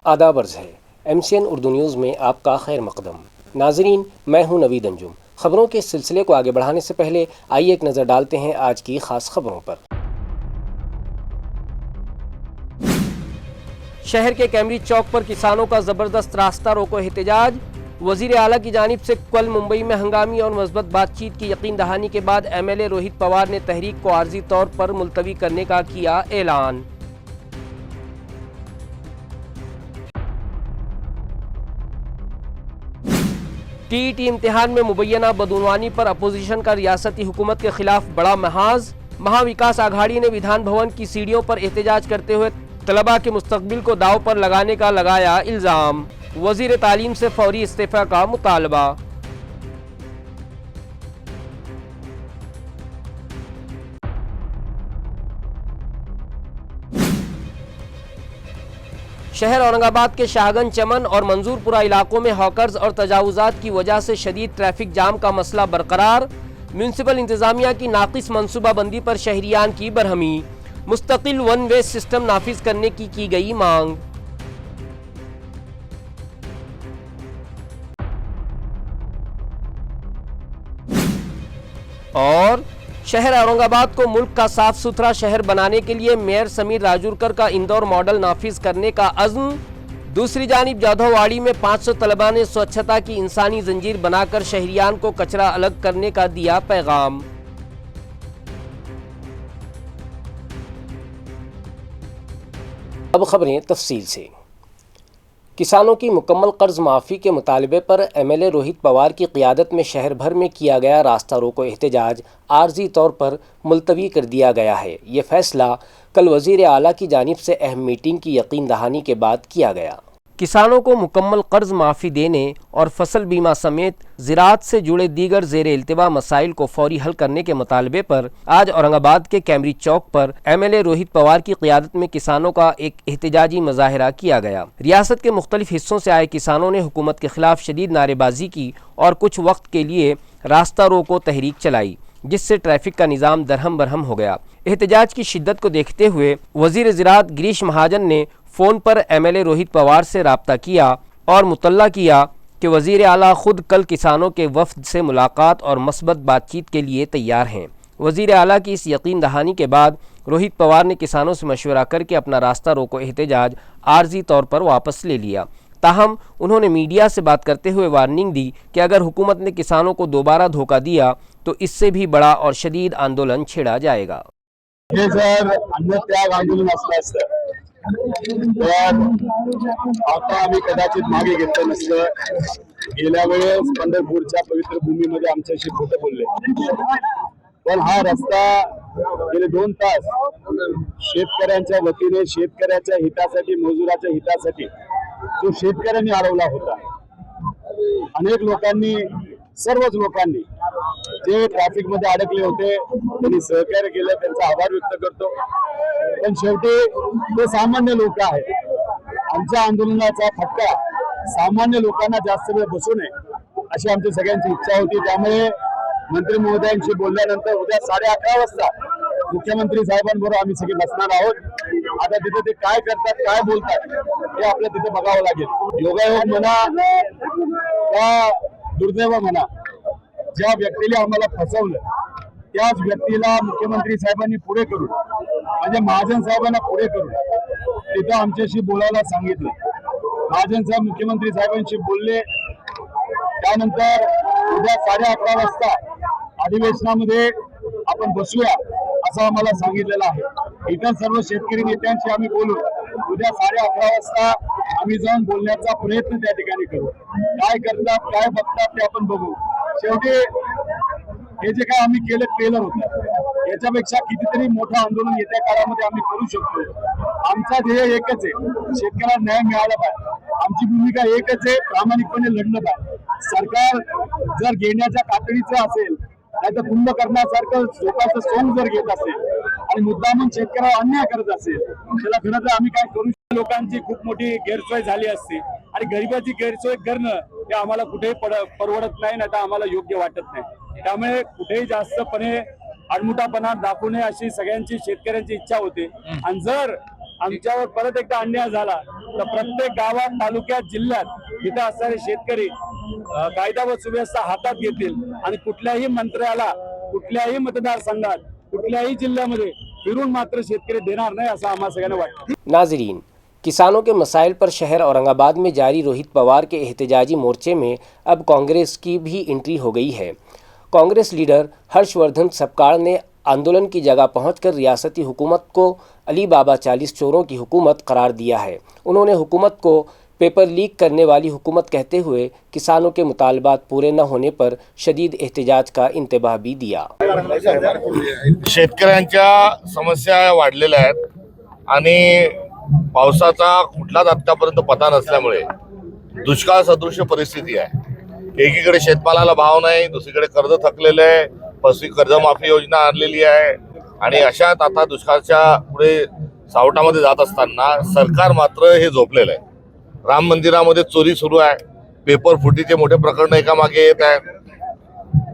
आदाब अर्ज़ है। MCN उर्दू न्यूज़ में आपका खैर मकदम। नाजरीन, मैं हूं नवीद अंजुम। खबरों के इस सिलसिले को आगे बढ़ाने से पहले आइए एक नज़र डालते हैं आज की खास खबरों पर। शहर के कैमब्रिज चौक पर किसानों का ज़बरदस्त रास्ता रोको एहतजाज। वज़ीर आला की जानिब से कल मुंबई में हंगामी और मस्बत बातचीत की यकीन दहानी के बाद MLA रोहित पवार ने तहरीक को आर्जी तौर पर मुलतवी करने का किया ऐलान। TET इम्तिहान में मुबैना बदउनवानी पर अपोजिशन का रियासती हुकूमत के खिलाफ बड़ा महाज। महाविकास आघाड़ी ने विधान भवन की सीढ़ियों पर एहतजाज करते हुए तलबा के मुस्तकबिल को दाव पर लगाने का लगाया इल्ज़ाम। वज़ीर तालीम से फौरी इस्तीफ़ा का मुतालबा। शहर औरंगाबाद के शाहगंज, चमन और मंजूरपुरा इलाकों में हॉकर्स और तजावुजात की वजह से शदीद ट्रैफिक जाम का मसला बरकरार। म्यूनसिपल इंतजामिया की नाकिस मनसूबाबंदी पर शहरियान की बरहमी। मुस्तकिल वन वे सिस्टम नाफिज करने की गई मांग। और शहर औरंगाबाद को मुल्क का साफ सुथरा शहर बनाने के लिए मेयर समीर राजूरकर का इंदौर मॉडल नाफिज करने का अज़्म। दूसरी जानिब जाधववाड़ी में 500 तलबा ने स्वच्छता की इंसानी जंजीर बनाकर शहरियान को कचरा अलग करने का दिया पैगाम। अब खबरें तफसील से। किसानों की मुकम्मल कर्ज माफ़ी के मुतालबे पर MLA रोहित पवार की क़ियादत में शहर भर में किया गया रास्ता रोको एहतजाज आर्जी तौर पर मुलतवी कर दिया गया है। ये फ़ैसला कल वज़ीर आला की जानिब से अहम मीटिंग की यकीन दहानी के बाद किया गया। किसानों को मुकम्मल कर्ज माफ़ी देने और फसल बीमा समेत ज़राअत से जुड़े दीगर ज़ेर इल्तिबा मसाइल को फौरी हल करने के मुतालबे पर आज औरंगाबाद के कैमब्रिज चौक पर MLA रोहित पवार की क़ियादत में किसानों का एक एहतजाजी मुजाहिरा किया गया। रियासत के मुख्तलिफ हिस्सों से आए किसानों ने हुकूमत के खिलाफ शदीद नारेबाजी की और कुछ वक्त के लिए रास्ता रोको तहरीक चलाई, जिससे ट्रैफिक का निज़ाम दरहम बरहम हो गया। एहतजाज की शिद्दत को देखते हुए वज़ीर ज़राअत गिरीश महाजन ने फ़ोन पर MLA रोहित पवार से रब्ता किया और मुतल्ला किया कि वज़ीर आला खुद कल किसानों के वफ़द से मुलाकात और मस्बत बातचीत के लिए तैयार हैं। वज़ीर आला की इस यकीन दहानी के बाद रोहित पवार ने किसानों से मशवरा करके अपना रास्ता रोको एहतजाज आर्जी तौर पर वापस ले लिया। ताहम उन्होंने मीडिया से बात करते हुए वार्निंग दी कि अगर हुकूमत ने किसानों को दोबारा धोखा दिया तो इससे भी बड़ा और शदीद आंदोलन छेड़ा जाएगा। हे सर, अन्नत्याग आंदोलन असलं असतं तर आता आम्ही कदाचित मागे घेतलं नसतं। गेल्या वेळेस पंढरपूरच्या पवित्र भूमीमध्ये आमच्याशी खोटं बोलले, पण हा रस्ता गेले 2 तास शेतकऱ्यांच्या वतीने शेतकऱ्याच्या हितासाठी, मजुराच्या हितासाठी जो शेतकऱ्यांनी अडवला होता, अनेक लोकांनी, सर्वच लोकांनी जे ट्रॅफिक मध्ये अडकले होते त्यांनी सहकार्य केलं, त्यांचा आभार व्यक्त करतो। पण शेवटी ते सामान्य लोक आहेत। आमच्या आंदोलनाचा फटका सामान्य लोकांना जास्त वेळ बसू नये अशी आमची सगळ्यांची इच्छा होती। त्यामुळे मंत्री महोदयांशी बोलल्यानंतर उद्या 11:30 वाजता मुख्यमंत्री साहेबांबरोबर आम्ही सगळे बसणार आहोत। आता तिथे ते काय करतात, काय बोलतात हे आपल्याला तिथे बघावं लागेल। योगायोग म्हणा या दुर्दैव म्हणा, ज्या व्यक्तीला आम्हाला फसवलं त्याच व्यक्तीला मुख्यमंत्री साहेबांनी पुढे करून, म्हणजे महाजन साहेबांना पुढे करून तिथं आमच्याशी बोलायला सांगितलं। महाजन साहेब मुख्यमंत्री साहेबांशी बोलले। त्यानंतर उद्या 11:30 वाजता अधिवेशनामध्ये आपण बसूया असं आम्हाला सांगितलेलं आहे। इतर सर्व शेतकरी नेत्यांशी आम्ही बोलू। उद्या 11:30 वाजता आम्ही जाऊन बोलण्याचा प्रयत्न त्या ठिकाणी करू। काय करतात, काय बघतात ते आपण बघू। शेवटी हे जे काय आम्ही केलं होतं याच्यापेक्षा कितीतरी मोठं आंदोलन येत्या काळामध्ये आम्ही करू शकतो। आमचा ध्येय एकच आहे, शेतकऱ्यांना न्याय मिळाला पाहिजे। आमची भूमिका एकच आहे, प्रामाणिकपणे लढलं पाहिजे। सरकार जर घेण्याच्या तातडीचं असेल, नाहीतर कुंभकर्णासारखं स्वतःचं सोंग जर घेत असेल आणि मुद्दामून शेतकऱ्याला अन्याय करत असेल, त्याला खरं तर आम्ही काय करू। लोकांची खूप मोठी गैरसोय झाली असते आणि गरिबाची गैरसोय करणं हे आम्हाला कुठेही परवडत नाही, नाहीतर आम्हाला योग्य वाटत नाही। त्यामुळे कुठेही जास्तपणे आडमुठापणा दाखवू नये अशी सगळ्यांची शेतकऱ्यांची इच्छा होते। आणि जर आमच्यावर परत एकदा अन्याय झाला तर प्रत्येक गावात, तालुक्यात, जिल्ह्यात इथं असणारे शेतकरी कायदा व सुव्यवस्था हातात घेतील आणि कुठल्याही मंत्र्याला, कुठल्याही मतदारसंघात, कुठल्याही जिल्ह्यामध्ये फिरून मात्र शेतकरी देणार नाही असं आम्हा सगळ्यांना वाटतं। नाजरीन, किसानों के मसाइल पर शहर औरंगाबाद में जारी रोहित पवार के एहतजाजी मोर्चे में अब कांग्रेस की भी एंट्री हो गई है। कांग्रेस लीडर हर्षवर्धन सपकाळ ने आंदोलन की जगह पहुंचकर रियासती हुकूमत को अली बाबा 40 चोरों की हुकूमत करार दिया है। उन्होंने हुकूमत को पेपर लीक करने वाली हुकूमत कहते हुए किसानों के मुतालबात पूरे न होने पर शदीद एहतजाज का इंतबाह भी दिया। शेतकऱ्यांच्या समस्या वाढलेल्या आहेत आणि पावसाचा कुठलाच आतापर्यंत पत्ता नसल्यामुळे दुष्काळ सदृश परिस्थिती आहे। एकीकडे शेतमालाला भाव नाही, दुसरीकडे कर्ज थकलेलं आहे, फसवी कर्जमाफी योजना आणलेली आहे आणि अशात आता दुष्काळाच्या पुढे सावटामध्ये जात असताना सरकार मात्र हे झोपलेलं आहे। राम मंदिरामध्ये चोरी सुरू आहे, पेपर फुटीचे मोठे प्रकरण एकामागे येत आहेत,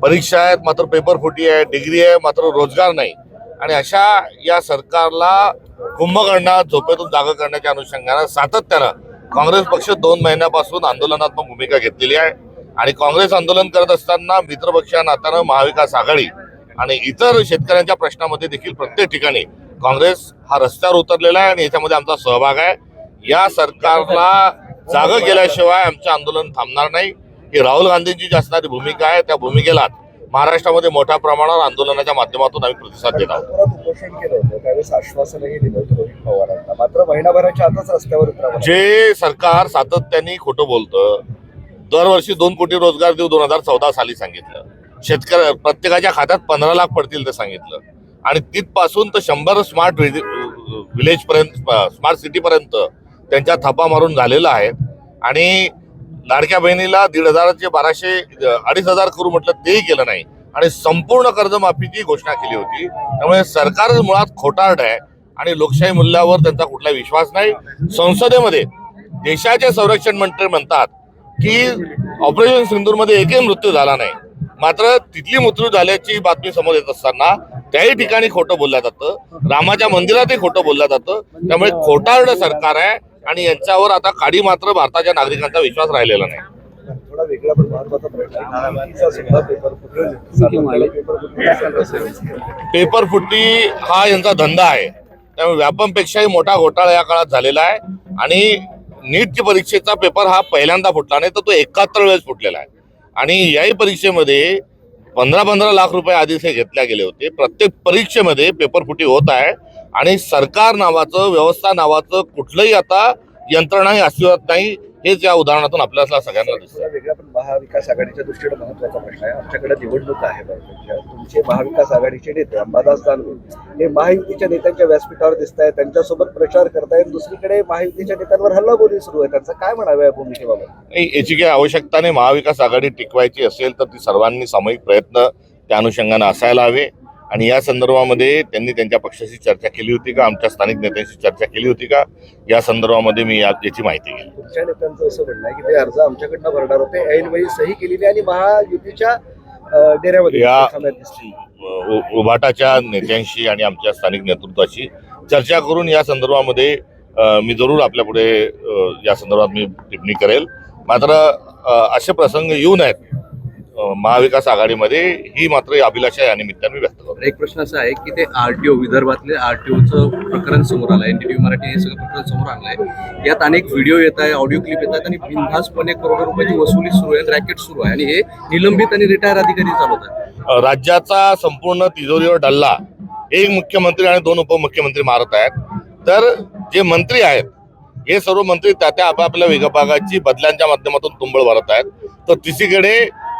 परीक्षा आहेत मात्र पेपर फुटी आहे, डिग्री आहे मात्र रोजगार नाही आणि अशा या सरकारला कुंभकर्णात झोपेतून जागा करण्याच्या अनुषंगाने सातत्यानं काँग्रेस पक्ष 2 महिन्यापासून आंदोलनात्मक भूमिका घेतलेली आहे आणि काँग्रेस आंदोलन करत असताना मित्रपक्ष या नात्यानं महाविकास आघाडी आणि इतर शेतकऱ्यांच्या प्रश्नामध्ये देखील प्रत्येक ठिकाणी काँग्रेस हा रस्त्यावर उतरलेला आहे आणि याच्यामध्ये आमचा सहभाग आहे। या सरकारला जागा केल्याशिवाय आमचे आंदोलन थांबणार नाही, ही राहुल गांधींची जी असणारी भूमिका आहे त्या भूमिकेला महाराष्ट्रामध्ये मोठ्या प्रमाणावर आंदोलनाच्या माध्यमातून आम्ही प्रतिसाद देत आहोत। उपोषण केलं होतं त्यावेळेस आश्वासनही दिलं होतं रोहित पवारांना, मात्र महिनाभराच्या आतच रस्त्यावर उतरावं जे सरकार सातत्याने खोटं बोलतं, दरवर्षी 2 कोटी रोजगार देऊ 2014 साली सांगितलं, शेतकरी प्रत्येकाच्या खात्यात 15 लाख पडतील ते सांगितलं आणि तिथपासून तर 100 स्मार्ट विलेज पर्यंत, स्मार्ट सिटी पर्यंत त्यांच्या थापा मारून झालेला आहे आणि लाडक्या बहिणीला 1,500चे 2,500 करू म्हटलं तेही केलं नाही आणि संपूर्ण कर्जमाफीची घोषणा केली होती। त्यामुळे सरकार मुळात खोटारड आहे आणि लोकशाही मूल्यावर त्यांचा कुठलाही विश्वास नाही। संसदेमध्ये देशाचे संरक्षण मंत्री म्हणतात की ऑपरेशन सिंदूरमध्ये एकही मृत्यू झाला नाही, मात्र तिथली मृत्यू झाल्याची बातमी समोर येत असताना त्याही ठिकाणी खोटं बोललं जातं, रामाच्या मंदिरातही खोटं बोललं जातं। त्यामुळे खोटारड सरकार आहे आणि यांच्यावर आता काडी मात्र भारताच्या नागरिकांचा विश्वास राहिलेला नाही। थोडा वेगळा पण महत्त्वाचा प्रश्न पेपर फुटी हा यांचा धंदा आहे, त्यामुळे व्यापमपेक्षाही मोठा घोटाळा या काळात झालेला आहे आणि नीटची परीक्षेचा पेपर हा पहिल्यांदा फुटला नाही तर तो 71 वेळेस फुटलेला आहे आणि याही परीक्षेमध्ये 15 लाख रुपये आधीच हे घेतले गेले होते। प्रत्येक परीक्षेमध्ये पेपर फुटी होत आहे आणि सरकार नावाचं, व्यवस्था नावाचं कुठलंही आता यंत्रणाही अस्तित्वात नाही, हेच या उदाहरणातून आपल्याला सगळ्यांना दिसतं। वेगळा पण महाविकास आघाडीच्या दृष्टीने महत्त्वाचा प्रश्न आहे। आमच्याकडे निवडणूक आहे, तुमचे महाविकास आघाडीचे नेते अंबादास दानवे हे महायुतीच्या नेत्यांच्या व्यासपीठावर दिसत आहेत, त्यांच्यासोबत प्रचार करतायत, दुसरीकडे महायुतीच्या नेत्यांवर हल्लाबोली सुरू आहे, त्यांचं काय म्हणावं या भूमिकेबाबत? नाही, याची काही आवश्यकता नाही। महाविकास आघाडी टिकवायची असेल तर ती सर्वांनी सामूहिक प्रयत्न त्या अनुषंगाने असायला हवे आणि या संदर्भामध्ये त्यांनी त्यांच्या पक्षाशी चर्चा केली होती का, आमच्या स्थानिक नेत्यांशी चर्चा केली होती का, या संदर्भामध्ये मी याची माहिती घेईल। तुमच्या नेत्यांचं असं म्हणणं आहे की ते अर्ज आमच्याकडनं भरणार होते, ऐनवेळी सही केलेली आणि महायुतीच्या डेऱ्यामध्ये उभाटाच्या नेत्यांशी आणि आमच्या स्थानिक नेतृत्वाशी चर्चा करून या संदर्भामध्ये मी जरूर आपल्या पुढे या संदर्भात मी टिप्पणी करेल। मात्र असे प्रसंग येऊ नयेत महाविकास आघाडीमध्ये, ही मात्र अभिलाषा या निमित्ताने व्यक्त करतो। एक प्रश्न असा आहे की ते आरटीओ, विदर्भातले आरटीओचं प्रकरण समोर आलं आहे, एनडीटीव्ही मराठी हे सगळं प्रकरण समोर आणलं आहे। यात अनेक व्हिडिओ येत आहे, ऑडिओ क्लिप येत आहेत आणि बिनधास्तपणे करोडो रुपयाची वसुली सुरू आहे, रॅकेट सुरू आहे आणि हे निलंबित आणि रिटायर अधिकारी चालवतात। राज्याचा संपूर्ण तिजोरीवर डल्ला एक मुख्यमंत्री आणि 2 उपमुख्यमंत्री मारत आहेत, तर जे मंत्री आहेत हे सर्व मंत्री त्या आपापल्या विभागाची बदल्यांच्या माध्यमातून तुंबळ भरत आहेत, तर तिसरीकडे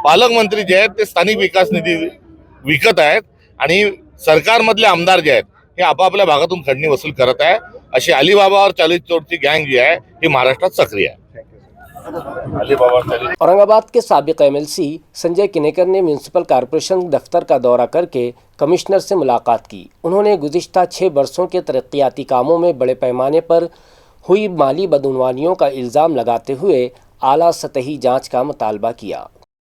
पालकमंत्री जे आहेत ते स्थानिक विकास निधी विकत आहेत आणि सरकारमधले आमदार जे आहेत हे आपापल्या भागातून खंडणी वसूल करत आहे। अशी अलीबाबा और 40 चोरची गँग जी आहे ही महाराष्ट्रात सक्रिय आहे। औरंगाबाद के साबिक एमएलसी संजय किनेकर ने म्यूनसिपल कॉरपोरेशन दफ्तर का दौरा करके कमिश्नर से मुलाकात की। उन्होंने गुज़िश्ता 6 वर्षों के तरक्याती कामों में बड़े पैमाने पर हुई माली बदउनवानियों का इल्ज़ाम लगाते हुए आला सतही जांच का मुतालबा किया।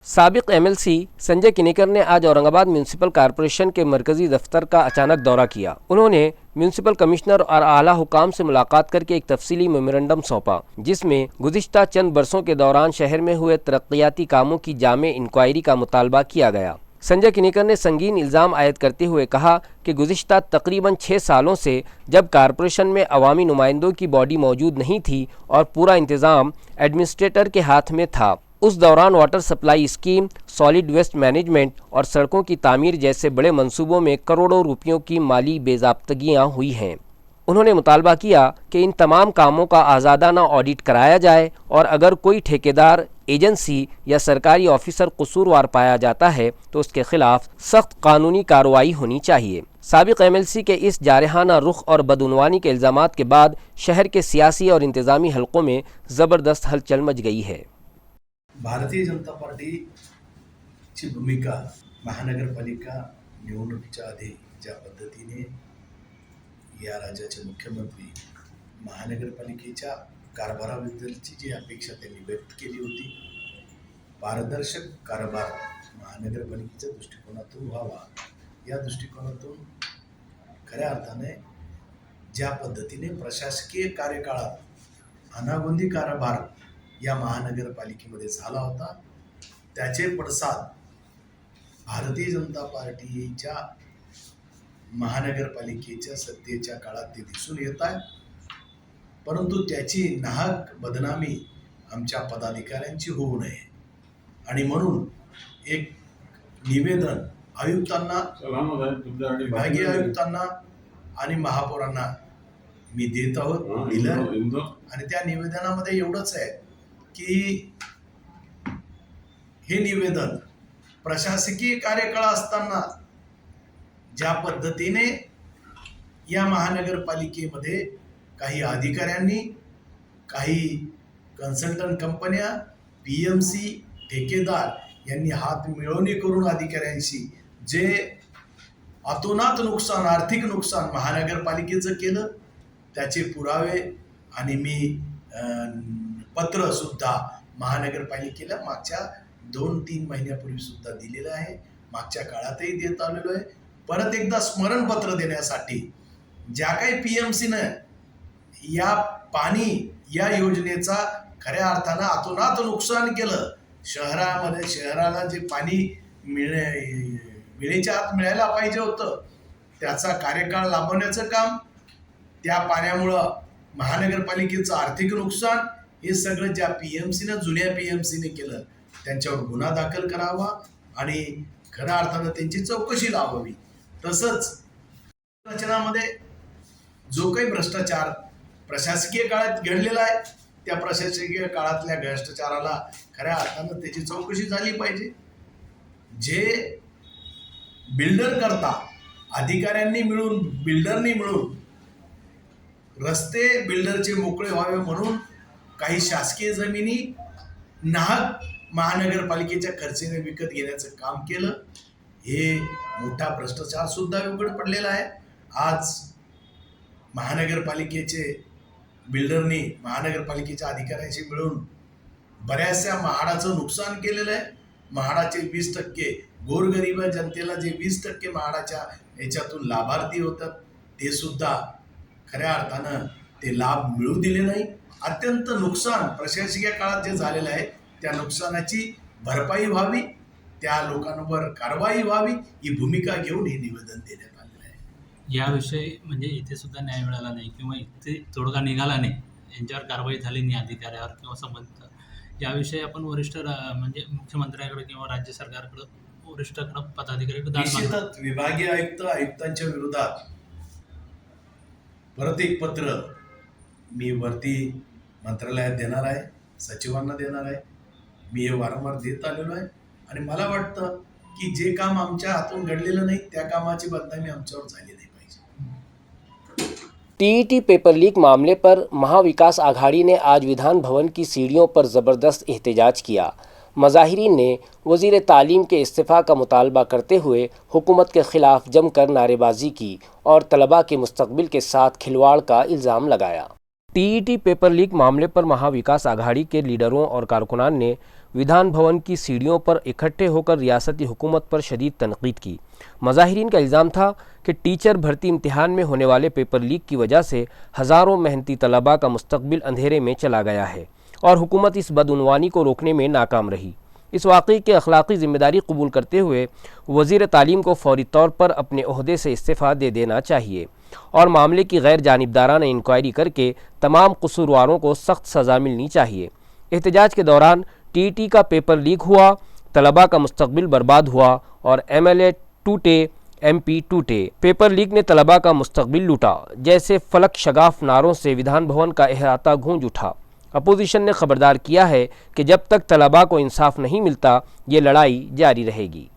साबिक एमएलसी संजय किनीकर ने आज औरंगाबाद म्यूनिसिपल कॉरपोरेशन के मरकजी दफ्तर का अचानक दौरा किया। उन्होंने म्यूनिसिपल कमिश्नर और आला हुकाम से मुलाकात करके एक तफसीली मेमोरेंडम सौंपा, जिसमें गुज़िश्ता चंद बरसों के दौरान शहर में हुए तरक्याती कामों की जामे इंक्वायरी का मुतालबा किया गया। संजय किनीकर ने संगीन इल्ज़ाम आयद करते हुए कहा कि गुज़िश्ता तकरीबन 6 सालों से जब कॉरपोरेशन में अवामी नुमाइंदों की बॉडी मौजूद नहीं थी और पूरा इंतज़ाम एडमिनिस्ट्रेटर के हाथ में था, उस दौरान water supply scheme, solid waste management और सड़कों की तामीर जैसे बड़े मंसूबों में करोड़ों रुपयों की माली बेज़ाब्तगियाँ हुई हैं। उन्होंने मुतालबा किया कि इन तमाम कामों का आज़ादाना ऑडिट कराया जाए और अगर कोई ठेकेदार, एजेंसी या सरकारी ऑफिसर कसूरवार पाया जाता है तो उसके खिलाफ सख्त कानूनी कार्रवाई होनी चाहिए। साबिक एमएलसी के इस जारहाना रुख और बदउनवानी के इल्ज़ामात के बाद शहर के सियासी और इंतज़ामी हलकों में ज़बरदस्त हलचल मच गई है। भारतीय जनता पार्टीची भूमिका महानगरपालिका निवडणुकीच्या आधी ज्या पद्धतीने या राज्याचे मुख्यमंत्री महानगरपालिकेच्या कारभाराबद्दलची जी अपेक्षा त्यांनी व्यक्त केली होती, पारदर्शक कारभार महानगरपालिकेच्या दृष्टिकोनातून व्हावा, या दृष्टिकोनातून खऱ्या अर्थाने ज्या पद्धतीने प्रशासकीय कार्यकाळात अनागोंदी कारभार या महानगरपालिकेमध्ये झाला होता, त्याचे पडसाद भारतीय जनता पार्टीच्या महानगरपालिकेच्या सत्तेच्या काळात ते दिसून येत आहे। परंतु त्याची नाहक बदनामी आमच्या पदाधिकाऱ्यांची होऊ नये आणि म्हणून एक निवेदन आयुक्तांना, विभागीय आयुक्तांना आणि महापौरांना मी देत दिलं आणि त्या निवेदनामध्ये एवढंच आहे की हे निवेदन प्रशासकीय कार्यकाळ असताना ज्या पद्धतीने या महानगरपालिकेमध्ये काही अधिकाऱ्यांनी, काही कन्सल्टंट कंपन्या, PMC, ठेकेदार यांनी हात मिळवणी करून अधिकाऱ्यांशी जे अतोनात नुकसान, आर्थिक नुकसान महानगरपालिकेचं केलं, त्याचे पुरावे आणि मी पत्र सुद्धा महानगरपालिकेला मागच्या 2-3 महिन्यापूर्वी सुद्धा दिलेलं आहे, मागच्या काळातही देत आलेलो आहे। परत एकदा स्मरणपत्र देण्यासाठी ज्या काही PMCनं या पाणी या योजनेचा खऱ्या अर्थानं अतोनात नुकसान केलं, शहराला जे पाणी वेळेच्या आत मिळायला पाहिजे होतं त्याचा कार्यकाळ लांबवण्याचं काम, त्या पाण्यामुळं महानगरपालिकेचं आर्थिक नुकसान, हे सगळं ज्या PMCनं, जुन्या PMCने केलं त्यांच्यावर गुन्हा दाखल करावा आणि खऱ्या अर्थानं त्यांची चौकशी लावावी। तसंच रचनामध्ये जो काही भ्रष्टाचार प्रशासकीय काळात घडलेला आहे, त्या प्रशासकीय काळातल्या भ्रष्टाचाराला खऱ्या अर्थानं त्याची चौकशी झाली पाहिजे। जे बिल्डर करता अधिकाऱ्यांनी मिळून, बिल्डरनी मिळून रस्ते बिल्डरचे मोकळे व्हावे म्हणून काही शासकीय जमिनी नाहक महानगरपालिकेच्या खर्चाने विकत घेण्याचं काम केलं, हे मोठा भ्रष्टाचार सुद्धा उघड पडलेला आहे। आज महानगरपालिकेचे बिल्डरनी महानगरपालिकेच्या अधिकाऱ्यांशी मिळून बऱ्याचशा म्हाडाचं नुकसान केलेलं आहे। म्हाडाचे 20% गोरगरीब जनतेला जे 20% म्हाडाच्या याच्यातून लाभार्थी होतात ते सुद्धा खऱ्या अर्थानं ते लाभ मिळू दिले नाही। अत्यंत नुकसान प्रशासकीय काळात जे झालेलं आहे त्या नुकसानाची भरपाई व्हावी, त्या लोकांवर कारवाई व्हावी, ही भूमिका घेऊन हे निवेदन देण्यात आलेलं आहे। याविषयी म्हणजे इथे सुद्धा न्याय मिळाला नाही किंवा इथे तोडगा निघाला नाही, यांच्यावर कारवाई झाली नाही अधिकाऱ्यावर किंवा संबंधित, याविषयी आपण वरिष्ठ म्हणजे मुख्यमंत्र्यांकडे किंवा राज्य सरकारकडे, वरिष्ठाकडे, पदाधिकाऱ्याकडे निश्चितच विभागीय आयुक्तांच्या विरोधात परत एक पत्र मी वरती मंत्रालयात देणार आहे, सचिवांना देणार आहे। मी हे वारंवार देत आलेलो आहे आणि मला वाटतं की जे काम आमच्या हातून घडलेलं नाही त्या कामाची बदनामी आमच्यावर झाली नाही पाहिजे। TET पेपर लीक मामले पर महाविकास आघाड़ी ने आज विधान भवन की सीढ़ियों पर ज़बरदस्त एहतजाज किया। मज़ाहिरीन ने वज़ीर तालीम के इस्तीफ़ा का मुतालबा करते हुए हुकूमत के ख़िलाफ़ जमकर नारेबाजी की और तलबा के मुस्तक़बिल के साथ खिलवाड़ का इल्ज़ाम लगाया। टीईटी पेपर लीक मामले पर महाविकास आघाड़ी के लीडरों और कारकुनान ने विधान भवन की सीढ़ियों पर इकट्ठे होकर रियासती हुकूमत पर शदीद तनकीद की। मज़ाहिरीन का इल्ज़ाम था कि टीचर भर्ती इम्तिहान में होने वाले पेपर लीक की वजह से हज़ारों मेहनती तलबा का मुस्तकबिल अंधेरे में चला गया है और हुकूमत इस बदउनवानी को रोकने में नाकाम रही। इस वाक़े की अखलाक़ी ज़िम्मेदारी कबूल करते हुए वज़ीर तालीम को फ़ौरी तौर पर अपने ओहदे से इस्तीफ़ा दे देना चाहिए और मामले की गैर जानिबदाराना इंक्वायरी करके तमाम कसूरवारों को सख्त सज़ा मिलनी चाहिए। एहतजाज के दौरान टीईटी का पेपर लीक हुआ, तलबा का मुस्तकबिल बर्बाद हुआ और एमएलए टूटे, एमपी टूटे। पेपर लीक ने तलबा का मुस्तकबिल लूटा जैसे फलक शगाफ नारों से विधान भवन का अहाता गूंज उठा। अपोजिशन ने खबरदार किया है कि जब तक तलबा को इंसाफ नहीं मिलता ये लड़ाई जारी रहेगी।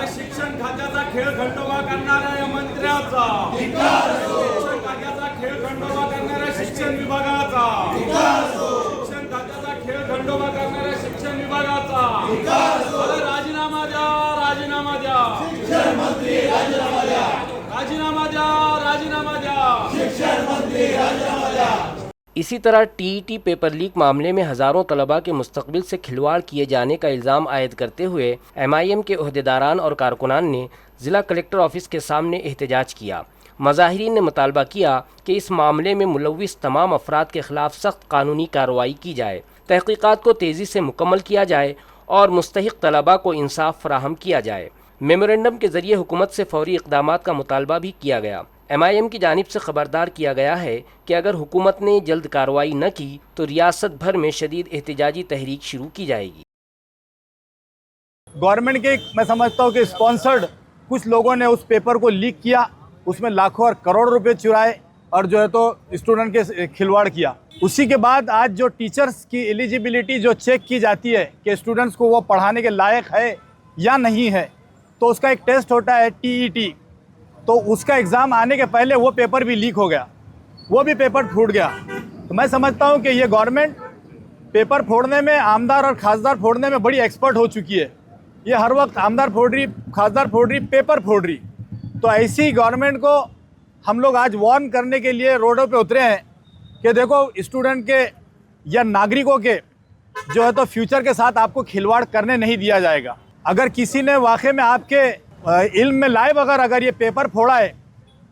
शिक्षण खात्याचा खेळखंडोबा करणाऱ्या मंत्र्याचा, शिक्षण खात्याचा खेळखंडोबा करणाऱ्या शिक्षण विभागाचा, शिक्षण खात्याचा खेळखंडोबा करणाऱ्या शिक्षण विभागाचा राजीनामा द्या, राजीनामा द्या, शिक्षण मंत्री राजीनामा द्या, राजीनामा द्या, राजीनामा द्या, शिक्षण मंत्री राजीनामा द्या। इसी तरह टीईटी पेपर लीक मामले में हज़ारों तलबा के मुस्तकबिल से खिलवाड़ किए जाने का इल्ज़ाम आयद करते हुए एमआईएम के ओहदेदारान और कारकुनान ने ज़िला कलेक्टर ऑफिस के सामने एहतजाज किया। मज़ाहिरीन ने मुतालबा किया कि इस मामले में मुलव्विस तमाम अफराद के ख़िलाफ़ सख्त कानूनी कार्रवाई की जाए, तहक़ीक़ात को तेज़ी से मुकम्मल किया जाए और मुस्तहिक़ तलबा को इंसाफ फराहम किया जाए। मेमोरेंडम के ज़रिए हुकूमत से फ़ौरी इक़दामात का मुतालबा भी किया गया। एमआईएम की जानिब से खबरदार किया गया है कि अगर हुकूमत ने जल्द कार्रवाई न की तो रियासत भर में शदीद एहतजाजी तहरीक शुरू की जाएगी। गवर्नमेंट के मैं समझता हूँ कि स्पॉन्सर्ड कुछ लोगों ने उस पेपर को लीक किया, उसमें लाखों और करोड़ रुपए चुराए और जो है तो स्टूडेंट के खिलवाड़ किया। उसी के बाद आज जो टीचर्स की एलिजिबिलिटी जो चेक की जाती है कि स्टूडेंट्स को वो पढ़ाने के लायक है या नहीं है, तो उसका एक टेस्ट होता है टीईटी, तो उसका एग्ज़ाम आने के पहले वो पेपर भी लीक हो गया, वो भी पेपर फूट गया। तो मैं समझता हूँ कि ये गवर्नमेंट पेपर फोड़ने में, आमदार और खासदार फोड़ने में बड़ी एक्सपर्ट हो चुकी है। ये हर वक्त आमदार फोड़ रही, खासदार फोड़ रही, पेपर फोड़ रही। तो ऐसी गवर्नमेंट को हम लोग आज वार्न करने के लिए रोडों पे उतरे हैं कि देखो स्टूडेंट के या नागरिकों के जो है तो फ्यूचर के साथ आपको खिलवाड़ करने नहीं दिया जाएगा। अगर किसी ने वाकई में आपके इल्म में लाए बगैर अगर ये पेपर फोड़ा है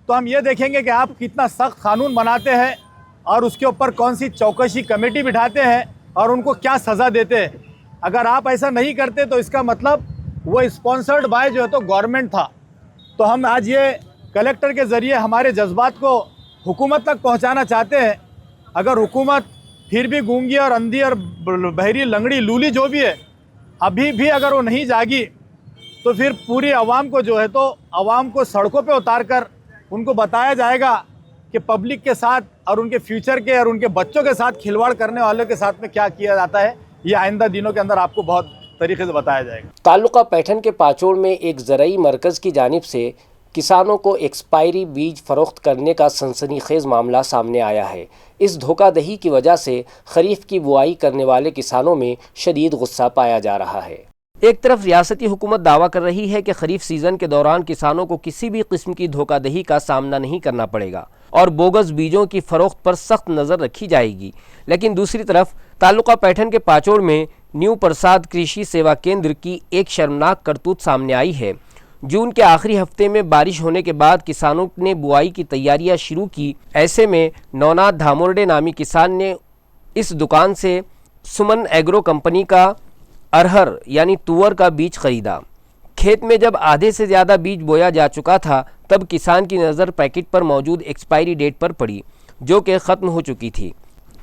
तो हम ये देखेंगे कि आप कितना सख्त कानून बनाते हैं और उसके ऊपर कौन सी चौकसी कमेटी बिठाते हैं और उनको क्या सज़ा देते हैं। अगर आप ऐसा नहीं करते तो इसका मतलब वो स्पॉन्सर्ड बाय जो है तो गवर्नमेंट था। तो हम आज ये कलेक्टर के ज़रिए हमारे जज्बात को हुकूमत तक पहुंचाना चाहते हैं। अगर हुकूमत फिर भी गूंगी और अंधी और बहरी लंगड़ी लूली जो भी है अभी भी अगर वो नहीं जागी तो फिर पूरी आवाम को जो है तो आवाम को सड़कों पे उतार कर उनको बताया जाएगा कि पब्लिक के साथ और उनके फ्यूचर के और उनके बच्चों के साथ खिलवाड़ करने वालों के साथ में क्या किया जाता है। ये आइंदा दिनों के अंदर आपको बहुत तरीके से बताया जाएगा। ताल्लुका पैठन के पाचोड़ में एक ज़रई मरकज़ की जानिब से किसानों को एक्सपायरी बीज फ़रोख्त करने का सनसनीखेज़ मामला सामने आया है। इस धोखाधड़ी की वजह से खरीफ की बुआई करने वाले किसानों में शदीद गुस्सा पाया जा रहा है। एक तरफ रियासती हुकूमत दावा कर रही है कि खरीफ सीज़न के दौरान किसानों को किसी भी किस्म की धोखाधड़ी का सामना नहीं करना पड़ेगा और बोगस बीजों की फ़रोख्त पर सख्त नज़र रखी जाएगी, लेकिन दूसरी तरफ ताल्लुका पैठन के पाचोड़ में न्यू प्रसाद कृषि सेवा केंद्र की एक शर्मनाक करतूत सामने आई है। जून के आखिरी हफ्ते में बारिश होने के बाद किसानों ने बुआई की तैयारियां शुरू की। ऐसे में नौनाथ धामोरडे नामी किसान ने इस दुकान से सुमन एग्रो कंपनी का अरहर यानी तुअर का बीज खरीदा। खेत में जब आधे से ज़्यादा बीज बोया जा चुका था तब किसान की नज़र पैकेट पर मौजूद एक्सपायरी डेट पर पड़ी जो कि ख़त्म हो चुकी थी।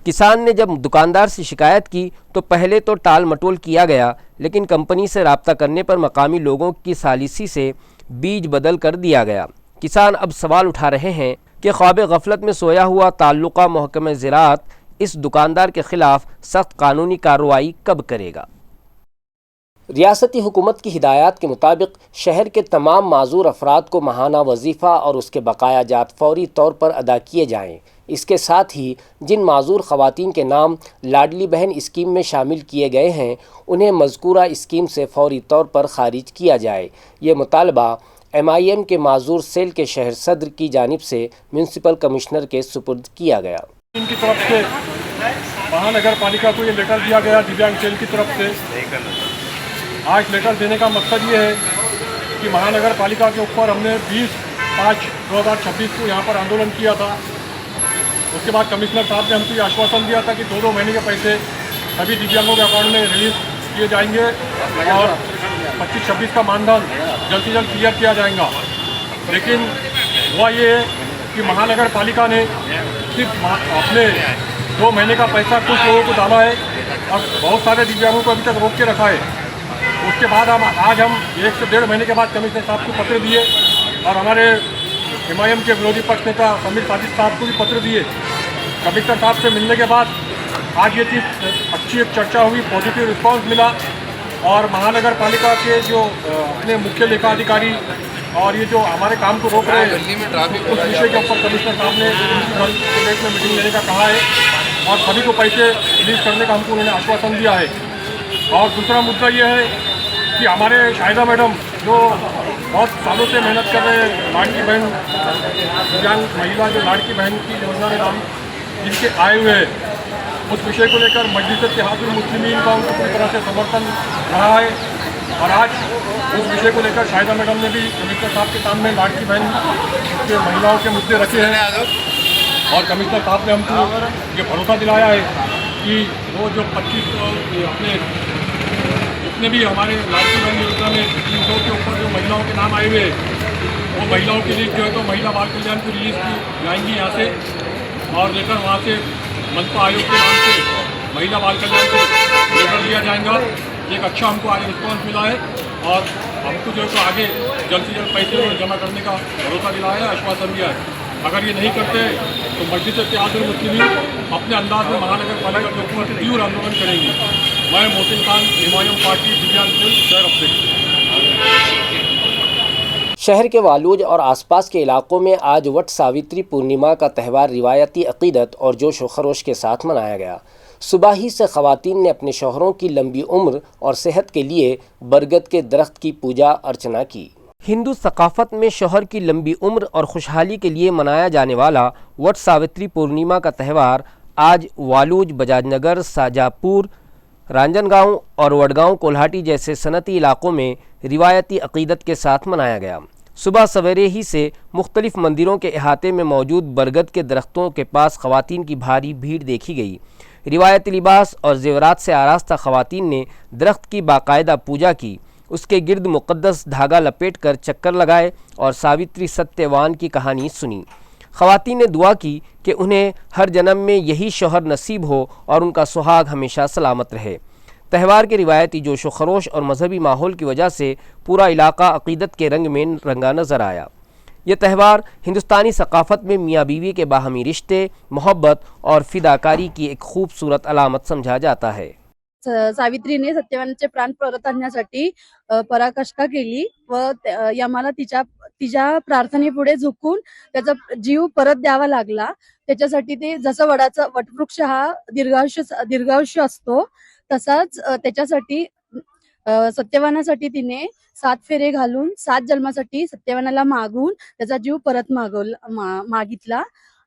किसान ने जब दुकानदार से शिकायत की तो पहले तो टाल मटोल किया गया, लेकिन कंपनी से राब्ता करने पर मकामी लोगों की सालिसी से बीज बदल कर दिया गया। किसान अब सवाल उठा रहे हैं कि ख्वाब गफलत में सोया हुआ ताल्लुका महकमा ज़राअत इस दुकानदार के ख़िलाफ़ सख्त कानूनी कार्रवाई कब करेगा। रियासती हुकूमत की हिदायत के मुताबिक शहर के तमाम माजूर अफराद को माहाना वजीफ़ा और उसके बकाया जात फौरी तौर पर अदा किए जाएँ। इसके साथ ही जिन माजूर ख़वातीन के नाम लाडली बहन स्कीम में शामिल किए गए हैं उन्हें मज़कूरा स्कीम से फौरी तौर पर ख़ारिज किया जाए। ये मुतालबा MIM के माजूर सेल के शहर सदर की जानिब से म्यूनसिपल कमिश्नर के सुपुर्द किया गया। इनकी तरफ से महानगर पालिका को ये लेटर दिया गया दिव्यांग सेल की तरफ से। आज लेटर देने का मकसद ये है कि महानगर पालिका के ऊपर हमने 20/5/2026 को यहाँ पर आंदोलन किया था। उसके बाद कमिश्नर साहब ने हमको ये आश्वासन दिया था कि 2-2 महीने के पैसे सभी दिव्यांगों के अकाउंट में रिलीज किए जाएंगे और 25-26 का मानधन जल्द से जल्द क्लियर किया जाएगा। लेकिन हुआ ये है कि महानगर पालिका ने सिर्फ अपने 2 महीने का पैसा कुछ लोगों को डाला है और बहुत सारे दिव्यांगों को अभी तक रोक के रखा है। उसके बाद आज हम 1 से 1.5 महीने के बाद कमिश्नर साहब को पत्र दिए और हमारे MIM के विरोधी पक्ष नेता समीर साजिद साहब को भी पत्र दिए। कमिश्नर साहब से मिलने के बाद आज ये चीज़ अच्छी एक चर्चा हुई, पॉजिटिव रिस्पांस मिला और महानगर पालिका के जो अपने मुख्य लेखाधिकारी और ये जो हमारे काम को रोक रहे हैं उस विषय के ऊपर कमिश्नर साहब ने कैबिनेट में मीटिंग लेने का कहा है और सभी को पैसे रिलीज करने का हमको उन्होंने आश्वासन दिया है। और दूसरा मुद्दा ये है कि हमारे शाहिदा मैडम जो बहुत सालों से मेहनत कर रहे हैं, लाड़की बहन दिव्यांग महिला जो लाड़की बहन की योजना में नाम जिनके आए हुए हैं, उस विषय को लेकर मजलिस इत्तेहादुल मुस्लिमीन का उनको पूरी तरह से समर्थन रहा है और आज उस विषय को लेकर शाहिदा मैडम ने भी कमिश्नर साहब के सामने लाड़की बहन के महिलाओं के मुद्दे रखे हैं और कमिश्नर साहब ने हमको ये भरोसा दिलाया है कि वो जो 25 अपने जितने भी हमारे लाड़की बहन योजना में 300 के ऊपर जो महिलाओं के नाम आए हुए वो महिलाओं की लिस्ट जो है तो महिला बाल कल्याण की रिलीज की जाएंगी यहाँ से और लेकर वहाँ से मनपा आयोग के नाम से महिला बाल कल्याण से लेटर दिया जाएगा। एक अच्छा हमको आगे रिस्पॉन्स मिला है और हमको जो है तो आगे जल्द से जल्द पैसे जमा करने का भरोसा दिलाया है, आश्वासन दिया है। अगर ये नहीं करते तो मस्जिद इत्तेहादुल मुस्लिमीन अपने अंदाज में महानगर पालिका के ऊपर तीव्र आंदोलन करेंगे। मैं मोहसिन खान, MIM पार्टी दिव्यांग सेल शहर अपडेट। शहर के वालूज और आसपास के इलाकों में आज वट सावित्री पूर्णिमा का त्यौहार रिवायती अकीदत और जोश व खरोश के साथ मनाया गया। सुबह ही से ख़वातीन ने अपने शौहरों की लंबी उम्र और सेहत के लिए बरगद के दरख्त की पूजा अर्चना की। हिंदू सकाफ़त में शौहर की लंबी उम्र और खुशहाली के लिए मनाया जाने वाला वट सावित्री पूर्णिमा का त्यौहार आज वालूज, बजाजनगर, शाहजहाँपुर, रांजनगांव और वडगांव कोल्हाटी जैसे सनती इलाकों में रिवायती अकीदत के साथ मनाया गया। सुबह सवेरे ही से मुख्तलिफ मंदिरों के अहाते में मौजूद बरगद के दरख्तों के पास ख़वातीन की भारी भीड़ देखी गई। रिवायती लिबास और जेवरात से आरास्ता ख़वातीन ने दरख्त की बाकायदा पूजा की, उसके गिर्द मुक़द्दस धागा लपेट कर चक्कर लगाए और सावित्री सत्यवान की कहानी सुनी। ख़वातीन ने दुआ की कि उन्हें हर जन्म में यही शौहर नसीब हो और उनका सुहाग हमेशा सलामत रहे। त्यौहार के रिवायती जोश व खरोश और मजहबी माहौल की वजह से पूरा इलाका अकीदत के रंग में रंगा नज़र आया। यह त्यौहार हिंदुस्तानी सकाफ़त में मियाँ बीवी के बाहमी रिश्ते, मोहब्बत और फिदाकारी की एक खूबसूरत अलामत समझा जाता है। सावित्रीने सत्यवानाचे प्राण परत आणण्यासाठी पराकाष्ठा केली व यमाला तिच्या प्रार्थनेपुढे झुकून त्याचा जीव परत द्यावा लागला। त्याच्यासाठी ते जसं वटवृक्ष हा दीर्घायुष्य असतो तसाच त्याच्यासाठी सत्यवानासाठी तिने 7 फेरे घालून 7 जन्मासाठी सत्यवानाला मागून त्याचा जीव परत मागितला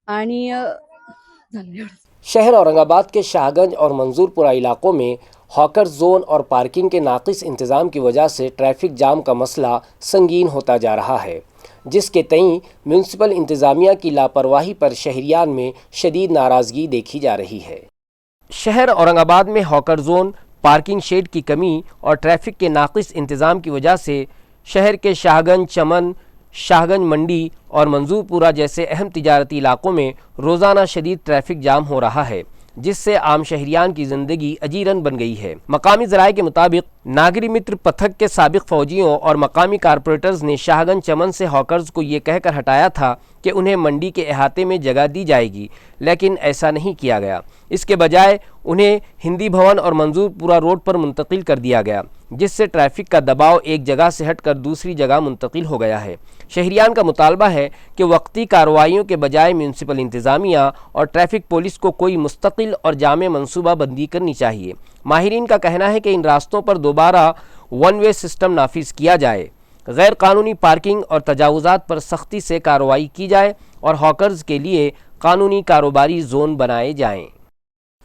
आणि झालं। शहर औरंगाबाद के शाहगंज और मंजूरपुरा इलाकों में हॉकर जोन और पार्किंग के नाकिस इंतज़ाम की वजह से ट्रैफिक जाम का मसला संगीन होता जा रहा है, जिसके तईं म्यूनसिपल इंतज़ामिया की लापरवाही पर शहरियान में शदीद नाराज़गी देखी जा रही है। शहर औरंगाबाद में हॉकर जोन, पार्किंग शेड की कमी और ट्रैफिक के नाकिस इंतज़ाम की वजह से शहर के शाहगंज, चमन, शाहगंज मंडी और मंजूरपुरा जैसे अहम तिजारती इलाकों में रोज़ाना शदीद ट्रैफिक जाम हो रहा है, जिससे आम शहरियान की ज़िंदगी अजीरन बन गई है। मकामी ज़राए के मुताबिक नागरी मित्र पथक के साबिक फ़ौजियों और मकामी कारपोरेटर्स ने शाहगंज चमन से हॉकर्स को ये कहकर हटाया था कि उन्हें मंडी के अहाते में जगह दी जाएगी, लेकिन ऐसा नहीं किया गया। इसके बजाय उन्हें हिंदी भवन और मंजूरपुरा रोड पर मुंतकिल कर दिया गया, जिससे ट्रैफिक का दबाव एक जगह से हटकर दूसरी जगह मुंतकिल हो गया है। शहरियान का मुतालबा है कि वक्ती कार्रवाइयों के बजाय म्यूनसिपल इंतज़ामिया और ट्रैफिक पुलिस को कोई मुस्तकिल और जामे मनसूबा बंदी करनी चाहिए। माहिरीन का कहना है कि इन रास्तों पर दोबारा वन वे सिस्टम नाफिज किया जाए। غیر قانونی پارکنگ اور تجاوزات پر سختی سے کارروائی کی جائے اور ہاکرز کے لیے قانونی کاروباری زون بنائے جائیں۔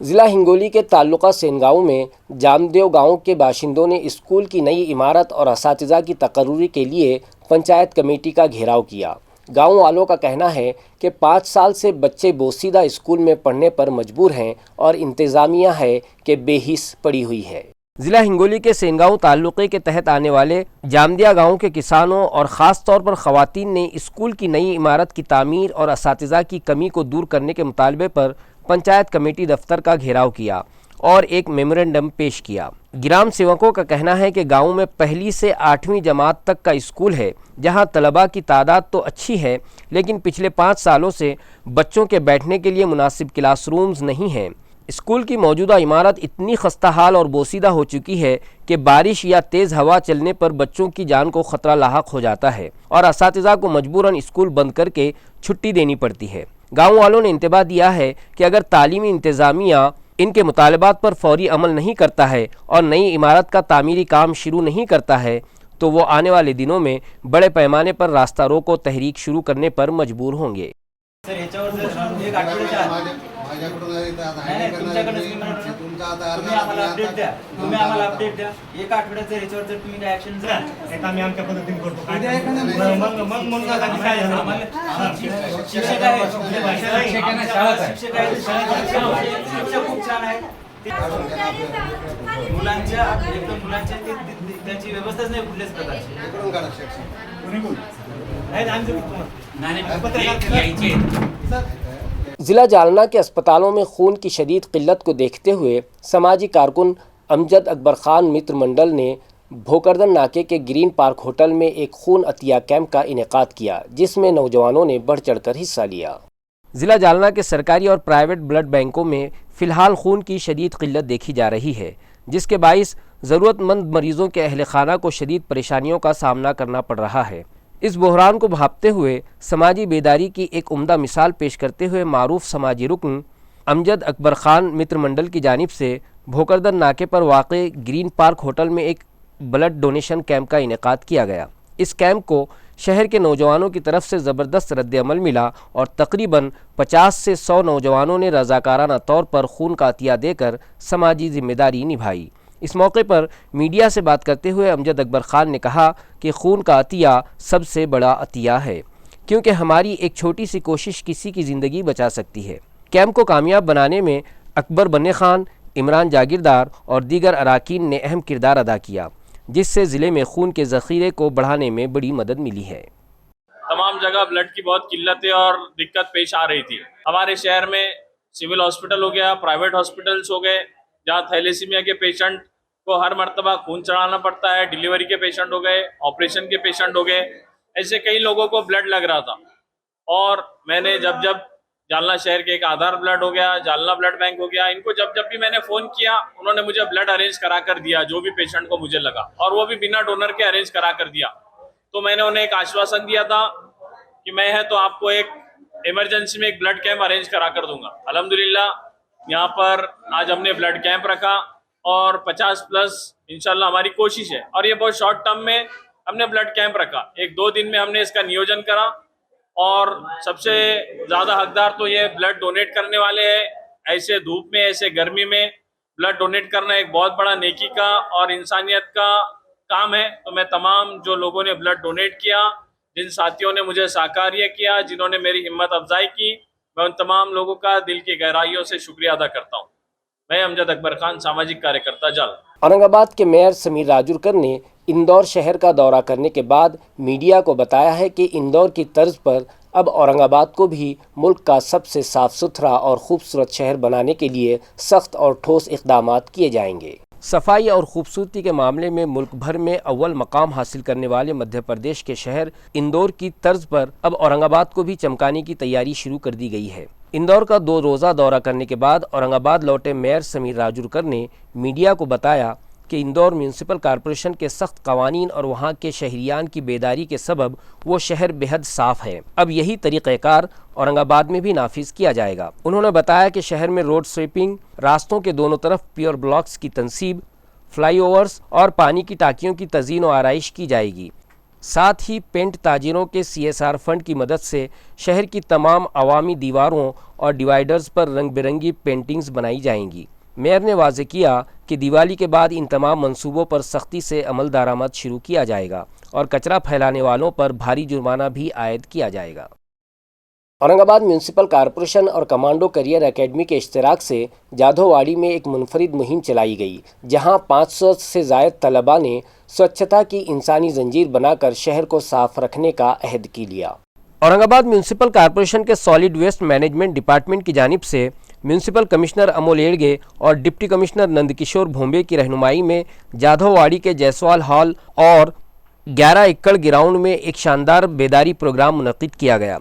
ضلع ہنگولی کے تعلقہ سینگاؤں میں جامدیو گاؤں کے باشندوں نے اسکول کی نئی عمارت اور اساتذہ کی تقرری کے لیے پنچایت کمیٹی کا گھیراؤ کیا۔ گاؤں والوں کا کہنا ہے کہ 5 سال سے بچے بوسیدہ اسکول میں پڑھنے پر مجبور ہیں اور انتظامیہ ہے کہ بے حس پڑی ہوئی ہے۔ ضلع ہنگولی کے سینگاؤں تعلقے کے تحت آنے والے جامدیا گاؤں کے کسانوں اور خاص طور پر خواتین نے اسکول کی نئی عمارت کی تعمیر اور اساتذہ کی کمی کو دور کرنے کے مطالبے پر پنچایت کمیٹی دفتر کا گھیراؤ کیا اور ایک میمورنڈم پیش کیا۔ گرام سیوکوں کا کہنا ہے کہ گاؤں میں 1 سے 8ویں جماعت تک کا اسکول ہے، جہاں طلباء کی تعداد تو اچھی ہے لیکن پچھلے 5 سالوں سے بچوں کے بیٹھنے کے لیے مناسب کلاس رومز نہیں ہیں۔ اسکول کی موجودہ عمارت اتنی خستہ حال اور بوسیدہ ہو چکی ہے کہ بارش یا تیز ہوا چلنے پر بچوں کی جان کو خطرہ لاحق ہو جاتا ہے اور اساتذہ کو مجبوراً اسکول بند کر کے چھٹی دینی پڑتی ہے۔ گاؤں والوں نے انتباہ دیا ہے کہ اگر تعلیمی انتظامیہ ان کے مطالبات پر فوری عمل نہیں کرتا ہے اور نئی عمارت کا تعمیری کام شروع نہیں کرتا ہے تو وہ آنے والے دنوں میں بڑے پیمانے پر راستہ روکو تحریک شروع کرنے پر مجبور ہوں گے۔ ضلع جالنہ کے اسپتالوں میں خون کی شدید قلت کو دیکھتے ہوئے سماجی کارکن امجد اکبر خان متر منڈل نے بھوکردن ناکے کے گرین پارک ہوٹل میں ایک خون عطیہ کیمپ کا انعقاد کیا، جس میں نوجوانوں نے بڑھ چڑھ کر حصہ لیا۔ ضلع جالنہ کے سرکاری اور پرائیویٹ بلڈ بینکوں میں فی الحال خون کی شدید قلت دیکھی جا رہی ہے، جس کے باعث ضرورت مند مریضوں کے اہل خانہ کو شدید پریشانیوں کا سامنا کرنا پڑ رہا ہے۔ اس بحران کو بھانپتے ہوئے سماجی بیداری کی ایک عمدہ مثال پیش کرتے ہوئے معروف سماجی رکن امجد اکبر خان متر منڈل کی جانب سے بھوکردن ناکے پر واقع گرین پارک ہوٹل میں ایک بلڈ ڈونیشن کیمپ کا انعقاد کیا گیا۔ اس کیمپ کو شہر کے نوجوانوں کی طرف سے زبردست رد عمل ملا اور تقریباً 50 سے 100 نوجوانوں نے رضاکارانہ طور پر خون کا عطیہ دے کر سماجی ذمہ داری نبھائی۔ اس موقع پر میڈیا سے بات کرتے ہوئے امجد اکبر خان نے کہا کہ خون کا عطیہ سب سے بڑا عطیہ ہے، کیونکہ ہماری ایک چھوٹی سی کوشش کسی کی زندگی بچا سکتی ہے۔ کیمپ کو کامیاب بنانے میں اکبر بنے خان، عمران جاگیردار اور دیگر اراکین نے اہم کردار ادا کیا، جس سے ضلع میں خون کے ذخیرے کو بڑھانے میں بڑی مدد ملی ہے۔ تمام جگہ بلڈ کی بہت قلتیں اور دقت پیش آ رہی تھی۔ ہمارے شہر میں سول ہاسپٹل ہو گیا، پرائیویٹ ہاسپٹلس ہو گئے، جہاں تھیلیسیمیا کے پیشنٹ کو ہر مرتبہ خون چڑھانا پڑتا ہے، ڈیلیوری کے پیشنٹ ہو گئے، آپریشن کے پیشنٹ ہو گئے، ایسے کئی لوگوں کو بلڈ لگ رہا تھا۔ اور میں نے جب جالنہ شہر کے ایک آدھار بلڈ ہو گیا، جالنہ بلڈ بینک ہو گیا، ان کو جب بھی میں نے فون کیا انہوں نے مجھے بلڈ ارینج کرا کر دیا، جو بھی پیشنٹ کو مجھے لگا، اور وہ بھی بنا ڈونر کے ارینج کرا کر دیا۔ تو میں نے انہیں ایک آشواسن دیا تھا کہ میں ہے تو آپ کو ایک ایمرجنسی میں ایک بلڈ کیمپ ارینج کرا کر دوں گا۔ الحمدللہ یہاں پر آج ہم نے بلڈ کیمپ رکھا اور 50+ انشاءاللہ ہماری کوشش ہے، اور یہ بہت شارٹ ٹرم میں ہم نے بلڈ کیمپ رکھا، 1-2 دن میں ہم نے اس کا نیوجن کرا، اور سب سے زیادہ حقدار تو یہ بلڈ ڈونیٹ کرنے والے ہیں۔ ایسے دھوپ میں، ایسے گرمی میں بلڈ ڈونیٹ کرنا ایک بہت بڑا نیکی کا اور انسانیت کا کام ہے۔ تو میں تمام جو لوگوں نے بلڈ ڈونیٹ کیا، جن ساتھیوں نے مجھے ساکاریہ کیا، جنہوں نے میری ہمت افزائی کی، میں ان تمام لوگوں کا دل کی گہرائیوں سے شکریہ ادا کرتا ہوں۔ میں امجد اکبر خان، ساماجک کاریہ کرتا، جال۔ اورنگ آباد کے میئر سمیر راجورکر نے اندور شہر کا دورہ کرنے کے بعد میڈیا کو بتایا ہے کہ اندور کی طرز پر اب اورنگ آباد کو بھی ملک کا سب سے صاف ستھرا اور خوبصورت شہر بنانے کے لیے سخت اور ٹھوس اقدامات کیے جائیں گے۔ صفائی اور خوبصورتی کے معاملے میں ملک بھر میں اول مقام حاصل کرنے والے مدھیہ پردیش کے شہر اندور کی طرز پر اب اورنگ آباد کو بھی چمکانے کی تیاری شروع کر دی گئی ہے۔ اندور کا 2 روزہ دورہ کرنے کے بعد اورنگ آباد لوٹے میئر سمیر راجورکر نے میڈیا کو بتایا کہ اندور میونسپل کارپوریشن کے سخت قوانین اور وہاں کے شہریان کی بیداری کے سبب وہ شہر بے حد صاف ہے۔ اب یہی طریقہ کار اورنگ آباد میں بھی نافذ کیا جائے گا۔ انہوں نے بتایا کہ شہر میں روڈ سویپنگ، راستوں کے دونوں طرف پیور بلاکس کی تنصیب، فلائی اوورز اور پانی کی ٹانکیوں کی تزئین و آرائش کی جائے گی۔ साथ ही पेंट ताजिरों के CSR फंड की मदद से शहर की तमाम अवामी दीवारों और डिवाइडर्स पर रंग बिरंगी पेंटिंग्स बनाई जाएंगी। मेयर ने वाज़ेह किया कि दिवाली के बाद इन तमाम मंसूबों पर सख्ती से अमल दरामद शुरू किया जाएगा और कचरा फैलाने वालों पर भारी जुर्माना भी आयद किया जाएगा। औरंगाबाद म्यूनसिपल कॉरपोरेशन और कमांडो करियर एकेडमी के इश्तिराक से जाधववाड़ी में एक मुनफरिद मुहिम चलाई गई, जहां 500 से ज़ायद तलबा ने स्वच्छता की इंसानी जंजीर बनाकर शहर को साफ रखने का अहद की लिया। औरंगाबाद म्यूनसिपल कॉरपोरेशन के सॉलिड वेस्ट मैनेजमेंट डिपार्टमेंट की जानिब से म्यूनसिपल कमिश्नर अमोल एड़गे और डिप्टी कमिश्नर नंदकिशोर भोंबे की रहनुमाई में जाधववाड़ी के जयसवाल हॉल और 11 एकड़ ग्राउंड में एक शानदार बेदारी प्रोग्राम मुनक्किद किया गया।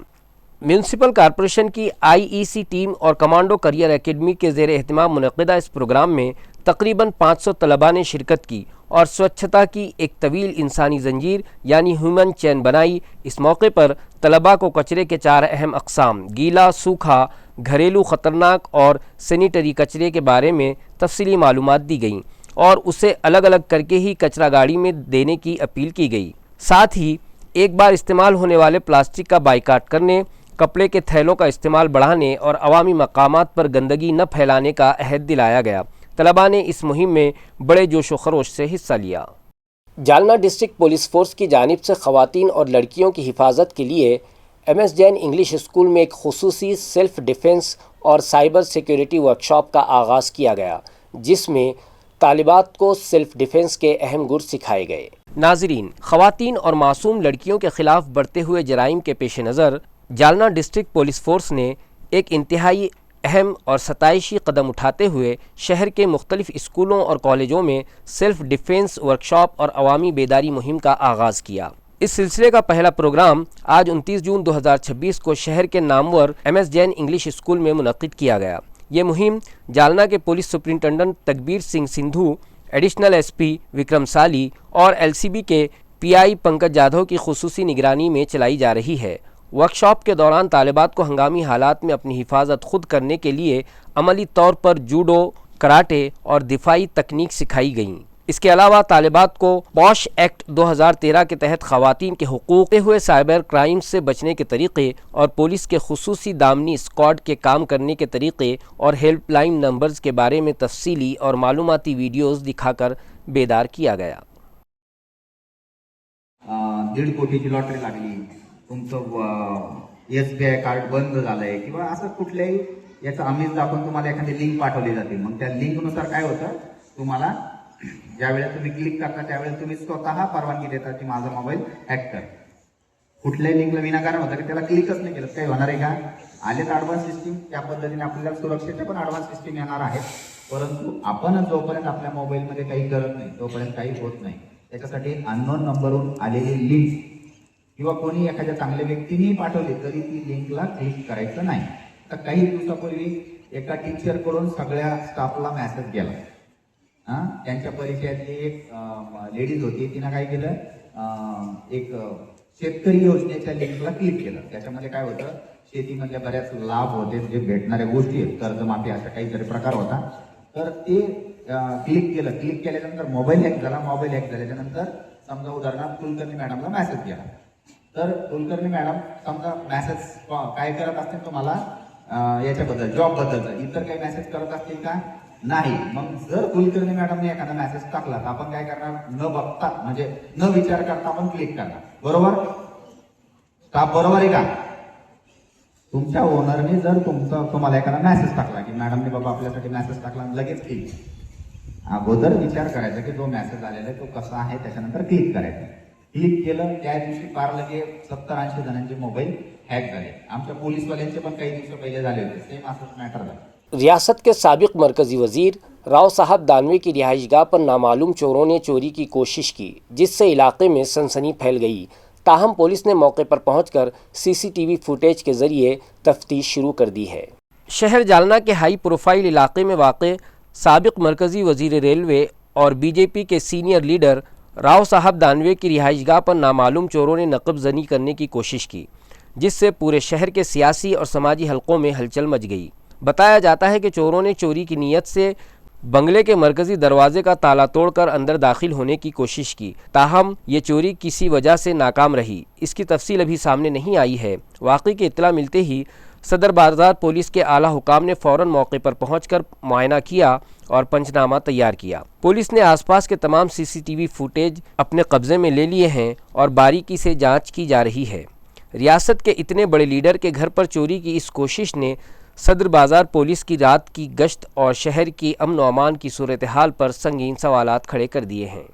म्यूनसिपल कॉरपोरेशन की IEC टीम और कमांडो करियर एकेडमी के ज़ेर एहतमाम मुनक्किदा इस प्रोग्राम में तकरीबन 500 तलबा ने शिरकत की और स्वच्छता की एक तवील इंसानी जंजीर यानी ह्यूमन चेन बनाई। इस मौके पर तलबा को कचरे के 4 अहम अक़साम गीला, सूखा, घरेलू ख़तरनाक और सैनिटरी कचरे के बारे में तफसीली मालूमात दी गईं और उसे अलग अलग करके ही कचरा गाड़ी में देने की अपील की गई। साथ ही एक बार इस्तेमाल होने वाले प्लास्टिक का बाइकाट करने, कपड़े के थैलों का इस्तेमाल बढ़ाने और अवामी मकामात पर गंदगी न फैलाने का अहद दिलाया गया। तलबा ने इस मुहिम में बड़े जोश व खरोश से हिस्सा लिया। जालना डिस्ट्रिक्ट पुलिस फोर्स की जानिब से ख़वातीन और लड़कियों की हिफाजत के लिए MS जैन इंग्लिश स्कूल में एक खुसूसी सेल्फ डिफेंस और साइबर सिक्योरिटी वर्कशॉप का आगाज़ किया गया, जिसमें तालिबात को सेल्फ डिफेंस के अहम गुर सिखाए गए। नाज़रीन, ख़वातीन और मासूम लड़कियों के ख़िलाफ़ बढ़ते हुए जराइम के पेश नज़र जालना डिस्ट्रिक्ट पुलिस फोर्स ने एक इंतहाई अहम और सताइशी कदम उठाते हुए शहर के मुख्तलिफ स्कूलों और कॉलेजों में सेल्फ डिफेंस वर्कशॉप और अवामी बेदारी मुहिम का आगाज़ किया। इस सिलसिले का पहला प्रोग्राम आज 29 जून 2026 को शहर के Namvar MS Jain English school में मुनक्किद किया गया। ये मुहिम जालना के पुलिस सुपरिटेंडेंट तकबीर सिंह सिंधु, एडिशनल SP विक्रम साली और LCB के PI पंकज जाधव की खुसूसी निगरानी में चलाई जा रही है। वर्कशॉप के दौरान तालिबात को हंगामी हालात में अपनी हिफाजत खुद करने के लिए अमली तौर पर जूडो, कराटे और दिफाई तकनीक सिखाई गईं। इसके अलावा तालिबात को पॉश एक्ट 2013 के तहत ख़वातीन के हुकूक़ हुए साइबर क्राइम से बचने के तरीक़े और पुलिस के खुसूसी दामनी स्क्वाड के काम करने के तरीक़े और हेल्पलाइन नंबर्स के बारे में तफसीली और मालूमाती वीडियोज़ दिखाकर बेदार किया गया। 1.5 कोटीची लॉटरी लागली, तुमचं SBI कार्ड बंद झालंय किंवा असं कुठल्याही याचं आमिष दाखवून तुम्हाला एखादी लिंक पाठवली जाते। मग त्या लिंकनुसार काय होतं, तुम्हाला ज्यावेळेस तुम्ही क्लिक करता त्यावेळेस तुम्ही स्वतः परवानगी देता की माझा मोबाईल हॅक कर। कुठल्याही लिंकला विनाकारण होतं की त्याला क्लिकच नाही केलं, काही होणार आहे का? आलेत ॲडव्हान्स सिस्टीम, त्या पद्धतीने आपल्याला सुरक्षेच्या पण ॲडव्हान्स सिस्टीम येणार आहेत, परंतु आपण जोपर्यंत आपल्या मोबाईलमध्ये काही करत नाही तोपर्यंत काही होत नाही। त्याच्यासाठी अननोन नंबरवरून आलेली लिंक किंवा कोणी एखाद्या चांगल्या व्यक्तीने पाठवली तरी ती लिंकला क्लिक करायचं नाही। तर काही दिवसापूर्वी एका टीचरकडून सगळ्या स्टाफला मेसेज गेला। त्यांच्या परिचयातली एक लेडीज होती, तिनं काय केलं, एक शेतकरी योजनेच्या लिंकला क्लिक केलं। त्याच्यामध्ये काय होतं, शेतीमधल्या बऱ्याच लाभ होते, जे भेटणाऱ्या गोष्टी आहेत, कर्जमाफी असा काहीतरी प्रकार होता। तर ते क्लिक केलं, क्लिक केल्यानंतर मोबाईल हॅक झाला। मोबाईल हॅक झाल्यानंतर समजा उदाहरणार्थ कुलकर्णी मॅडमला मेसेज गेला, तर कुलकर्णी मॅडम समजा मेसेज काय करत असतील तुम्हाला याच्याबद्दल, जॉब बद्दल इतर काही मेसेज करत असतील का? नाही। मग जर कुलकर्णी मॅडमने एखादा मेसेज टाकला तर आपण काय करणार, न बघता म्हणजे न विचार करता आपण क्लिक करणार, बरोबर? स्टाफ बरोबर आहे का? तुमच्या ओनरने जर तुम्हाला एखादा मेसेज टाकला की मॅडमने बाबा आपल्यासाठी मेसेज टाकला, लगेच क्लिक, अगोदर विचार करायचा की जो मेसेज आलेला आहे तो कसा आहे, त्याच्यानंतर क्लिक करायचं। क्लिक केलं, त्या दिवशी पार लगे 70-80 जणांचे मोबाईल हॅक झाले। आमच्या पोलीसवाल्यांचे पण काही दिवस पहिले झाले होते, सेम असंच मॅटर झालं। रियासत के साबिक मरकजी वजीर राव साहब दानवे की रिहाइशगाह पर नामालूम चोरों ने चोरी की कोशिश की, जिससे इलाके में सनसनी फैल गई। ताहम पुलिस ने मौके पर पहुंचकर CCTV फुटेज के जरिए तफ्तीश शुरू कर दी है। शहर जालना के हाई प्रोफाइल इलाके में वाक़े साबिक मरकजी वजीर रेलवे और BJP के सीनियर लीडर राव साहब दानवे की रिहाइशगाह पर नामालूम चोरों ने नक़बज़नी करने की कोशिश की, जिससे पूरे शहर के सियासी और समाजी हलकों में हलचल मच गई। बताया जाता है कि चोरों ने चोरी की नीयत से बंगले के मरकजी दरवाजे का ताला तोड़कर अंदर दाखिल होने की कोशिश की, ताहम ये चोरी किसी वजह से नाकाम रही। इसकी तफसील अभी सामने नहीं आई है। वाक़ई की इत्तला मिलते ही सदर बाजार पुलिस के आला हुकाम ने फ़ौरन मौके पर पहुंचकर मुआयना किया और पंचनामा तैयार किया। पुलिस ने आसपास के तमाम सीसीटीवी फुटेज अपने कब्जे में ले लिए हैं और बारीकी से जांच की जा रही है। रियासत के इतने बड़े लीडर के घर पर चोरी की इस कोशिश ने सदर बाजार पुलिस की रात की गश्त और शहर की अमन व अमान की सूरत हाल पर संगीन सवालात खड़े कर दिए हैं।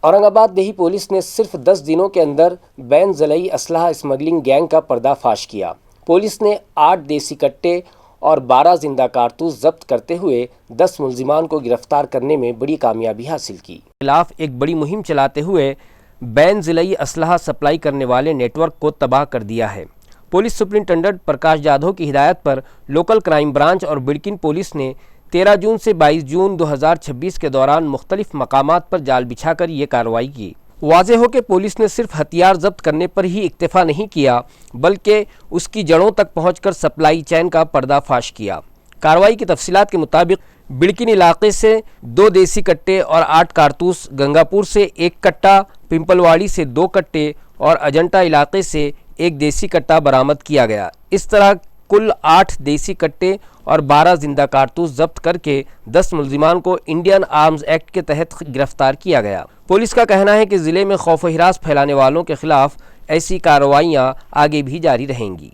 औरंगाबाद देही पुलिस ने सिर्फ 10 दिनों के अंदर बैन ज़लई असलहा स्मगलिंग गैंग का पर्दाफाश किया। पुलिस ने 8 देसी कट्टे और 12 जिंदा कारतूस जब्त करते हुए 10 मुलजिमान को गिरफ्तार करने में बड़ी कामयाबी हासिल की। खिलाफ एक बड़ी मुहिम चलाते हुए बैन ज़िलई असलहा सप्लाई करने वाले नेटवर्क को तबाह कर दिया है। पुलिस सुपरिंटेंडेंट प्रकाश जाधव की हिदायत पर लोकल क्राइम ब्रांच और बिडकिन पुलिस ने 13 जून से 22 जून 2026 के दौरान मुख्तलिफ मकामात पर जाल बिछाकर ये कार्रवाई की। वाज़ेह हो कि पुलिस ने सिर्फ हथियार जब्त करने पर ही इक्तफा नहीं किया, बल्कि उसकी जड़ों तक पहुंचकर सप्लाई चैन का पर्दाफाश किया। कार्रवाई की तफसीलात के मुताबिक बिडकिन इलाके से 2 देसी कट्टे और 8 कारतूस, गंगापुर से 1 कट्टा, पिंपलवाड़ी से 2 कट्टे और अजंता इलाके से 1 देसी कट्टा बरामद किया गया। इस तरह कुल 8 देसी कट्टे और 12 जिंदा कारतूस जब्त करके 10 मुलजिमान को इंडियन आर्म्स एक्ट के तहत गिरफ्तार किया गया। पुलिस का कहना है कि ज़िले में खौफ हिरास फैलाने वालों के खिलाफ ऐसी कार्रवाइयाँ आगे भी जारी रहेंगी।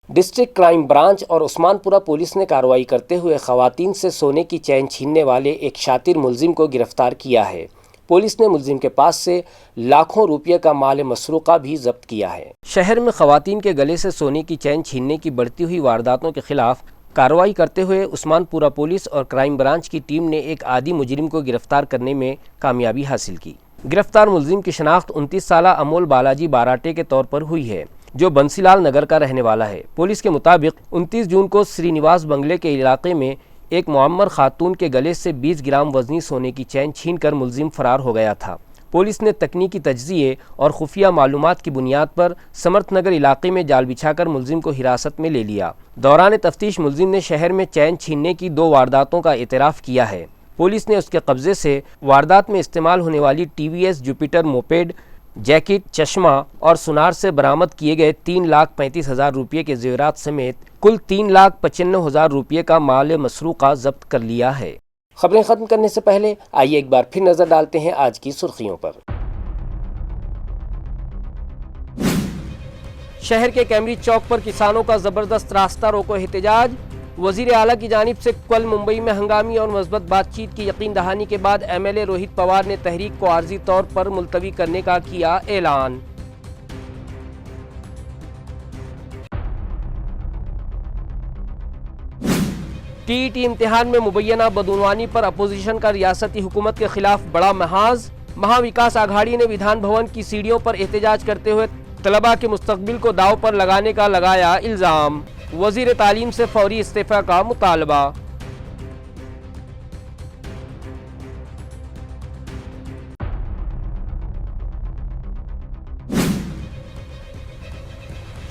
डिस्ट्रिक्ट क्राइम ब्रांच और उस्मानपुरा पुलिस ने कार्रवाई करते हुए खवातीन से सोने की चैन छीनने वाले एक शातिर मुलजिम को गिरफ्तार किया है। पुलिस ने मुलजिम के पास से लाखों रुपये का माल मसरूक़ा भी जब्त किया है। शहर में खवातीन के गले से सोने की चैन छीनने की बढ़ती हुई वारदातों के खिलाफ कार्रवाई करते हुए उस्मानपुरा पुलिस और क्राइम ब्रांच की टीम ने एक आदी मुजरिम को गिरफ्तार करने में कामयाबी हासिल की। गिरफ्तार मुलजिम की शनाख्त 29 साला अमोल बालाजी बाराटे के तौर पर हुई है, जो बंसीलाल नगर का रहने वाला है। पुलिस के मुताबिक 29 जून को श्रीनिवास बंगले के इलाके में एक मुअम्मर खातून के गले से 20 ग्राम वजनी सोने की चैन छीनकर मुलजिम फरार हो गया था। पुलिस ने तकनीकी तज्ज़िये और खुफिया मालूमात की बुनियाद पर समर्थ नगर इलाके में जाल बिछाकर मुलजिम को हिरासत में ले लिया। दौरान तफ्तीश मुलजिम ने शहर में चैन छीनने की 2 वारदातों का इतराफ़ किया है। पुलिस ने उसके कब्जे से वारदात में इस्तेमाल होने वाली TVS जुपिटर मोपेड, जैकेट, चश्मा और सुनार से बरामद किए गए 3,35,000 रुपये के जेवरात समेत कुल 3,95,000 रुपये का माल मसरूक़ा जब्त कर लिया है। खबरें ख़त्म करने से पहले आइए एक बार फिर नज़र डालते हैं आज की सुर्खियों पर। शहर के कैमरी चौक पर किसानों का ज़बरदस्त रास्ता रोको एहतजाज। वज़ीर आला की जानिब से कल मुंबई में हंगामी और मस्बत बातचीत की यकीन दहानी के बाद MLA रोहित पवार ने तहरीक को आर्जी तौर पर मुलतवी करने का किया ऐलान। TET इम्तिहान में मुबैना बदउनवानी पर अपोजिशन का रियासती हुकूमत के खिलाफ बड़ा महाज। महाविकास आघाड़ी ने विधान भवन की सीढ़ियों पर एहतजाज करते हुए तलबा के मुस्तकबिल को दाव पर लगाने का लगाया इल्ज़ाम। वज़ीर तालीम से फौरी इस्तीफ़ा का मुतालबा।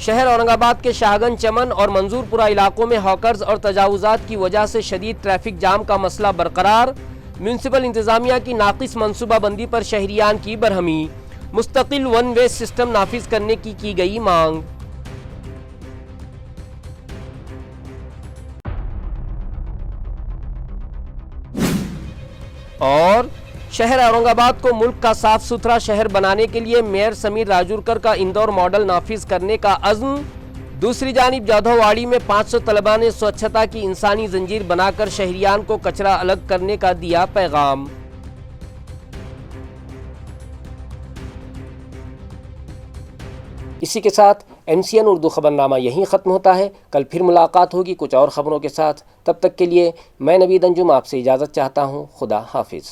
शहर औरंगाबाद के शाहगंज, चमन और मंजूरपुरा इलाकों में हॉकर्स और तजावुजात की वजह से शदीद ट्रैफिक जाम का मसला बरकरार। म्यूनसिपल इंतजामिया की नाकिस मनसूबाबंदी पर शहरियान की बरहमी। मुस्तकिल 1 वे सिस्टम नाफिज करने की गई मांग। और शहर औरंगाबाद को मुल्क का साफ सुथरा शहर बनाने के लिए मेयर समीर राजूरकर का इंदौर मॉडल नाफिज करने का अज़्म। दूसरी जानिब जाधववाड़ी में 500 तलबा ने स्वच्छता की इंसानी जंजीर बनाकर शहरियान को कचरा अलग करने का दिया पैगाम। इसी के साथ MCN उर्दू खबरनामा यहीं ख़त्म होता है। कल फिर मुलाकात होगी कुछ और ख़बरों के साथ। तब तक के लिए मैं नवीद अंजुम आपसे इजाज़त चाहता हूँ। खुदा हाफिज़।